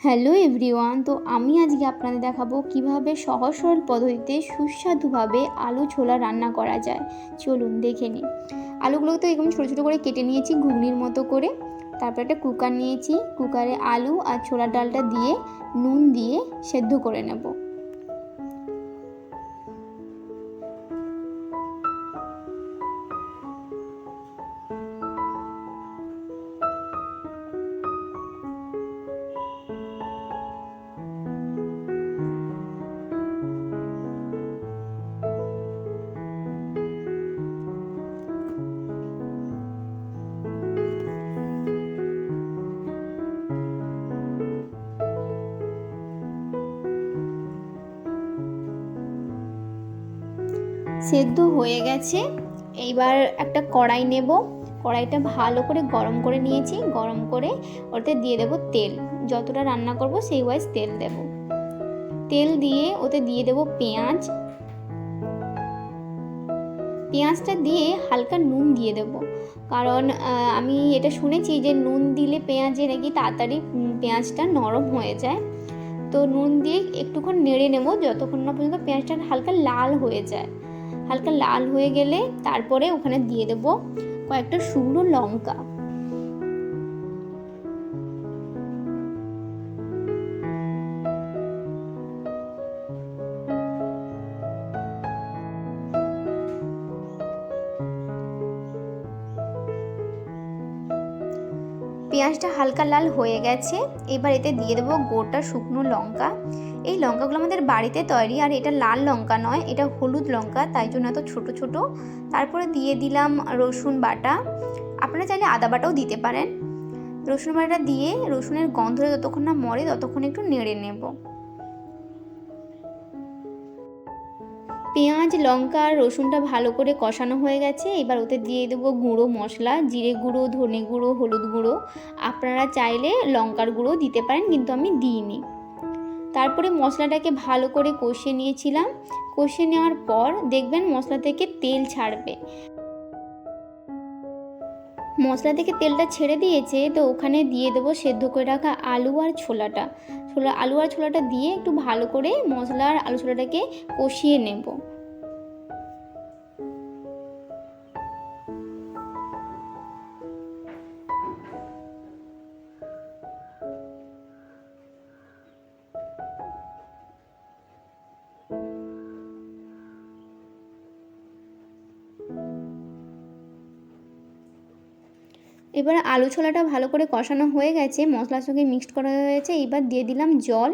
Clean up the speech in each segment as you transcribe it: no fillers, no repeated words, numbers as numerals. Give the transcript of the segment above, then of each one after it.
Hello everyone, তো আমি আজকে আপনাদের দেখাবো কিভাবে সহজ সরল পদ্ধতিতে সুস্বাদুভাবে আলু ছোলা রান্না করা যায়। চলুন দেখে নিই। আলুগুলোকে তো এরকম ছোটো ছোটো করে কেটে নিয়েছি ঘুগনির মতো করে। তারপর একটা কুকার নিয়েছি, কুকারে আলু আর ছোলার ডালটা দিয়ে নুন দিয়ে সেদ্ধ করে নেব। সেদ্ধ হয়ে গেছে। এইবার একটা কড়াই নেব, কড়াইটা ভালো করে গরম করে নিয়েছি। গরম করে ওতে দিয়ে দেব তেল, যতটা রান্না করব সেই ওয়াইজ তেল দেব। তেল দিয়ে ওতে দিয়ে দেব পেঁয়াজ, পেঁয়াজটা দিয়ে হালকা নুন দিয়ে দেব, কারণ আমি এটা শুনেছি যে নুন দিলে পেঁয়াজে নাকি তাড়াতাড়ি পেঁয়াজটা নরম হয়ে যায়। তো নুন দিয়ে একটুক্ষণ নেড়ে নেব যতক্ষণ না পর্যন্ত পেঁয়াজটা হালকা লাল হয়ে যায়। হালকা লাল হয়ে গেলে তারপরে ওখানে দিয়ে দেব কয়েকটা শুকনো লঙ্কা। পেঁয়াজটা হালকা লাল হয়ে গেছে, এবার এতে দিয়ে দেবো গোটা শুকনো লঙ্কা। এই লঙ্কাগুলো আমাদের বাড়িতে তৈরি, আর এটা লাল লঙ্কা নয়, এটা হলুদ লঙ্কা, তাই জন্য এত ছোটো ছোটো। তারপরে দিয়ে দিলাম রসুন বাটা, আপনারা চাইলে আদা বাটাও দিতে পারেন। রসুন বাটা দিয়ে রসুনের গন্ধটা যতক্ষণ না মরে ততক্ষণ একটু নেড়ে নেব। পেঁয়াজ লঙ্কা আর রসুনটা ভালো করে কষানো হয়ে গেছে, এবার ওতে দিয়ে দেবো গুঁড়ো মশলা, জিরে গুঁড়ো, ধনে গুঁড়ো, হলুদ গুঁড়ো। আপনারা চাইলে লঙ্কার গুঁড়ো দিতে পারেন, কিন্তু আমি দিইনি। তারপরে মশলাটাকে ভালো করে কষিয়ে নিয়েছিলাম। কষিয়ে নেওয়ার পর দেখবেন মশলা থেকে তেল ছাড়বে। মশলা থেকে তেলটা ছেড়ে দিয়েছে, তো ওখানে দিয়ে দেবো সেদ্ধ করে রাখা আলু আর ছোলাটা। আলু আর ছোলাটা দিয়ে একটু ভালো করে মশলা আর আলু ছোলাটাকে কষিয়ে নেব। এবার আলু ছোলাটা ভালো করে কষানো হয়ে গেছে, মশলার সঙ্গে মিক্সড করা হয়েছে। এবার দিয়ে দিলাম জল,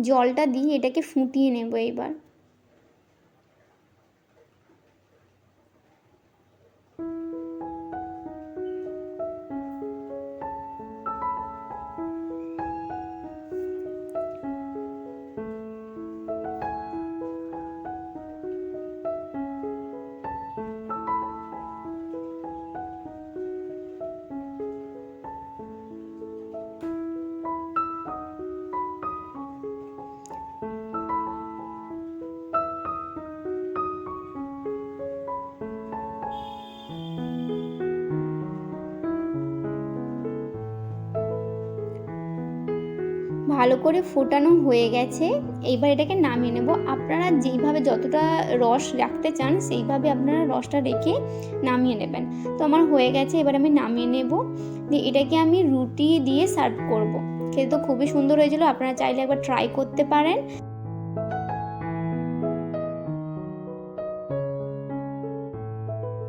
জলটা দিয়ে এটাকে ফুটিয়ে নেব। এবার ভালো করে ফোটানো হয়ে গেছে, এইবার এটাকে নামিয়ে নেব। আপনারা যেইভাবে যতটা রস রাখতে চান সেইভাবে আপনারা রসটা রেখে নামিয়ে নেবেন। তো আমার হয়ে গেছে, এবার আমি নামিয়ে নেব। দিয়ে এটাকে আমি রুটি দিয়ে সার্ভ করব। খেতে তো খুবই সুন্দর হয়েছিল, আপনারা চাইলে একবার ট্রাই করতে পারেন।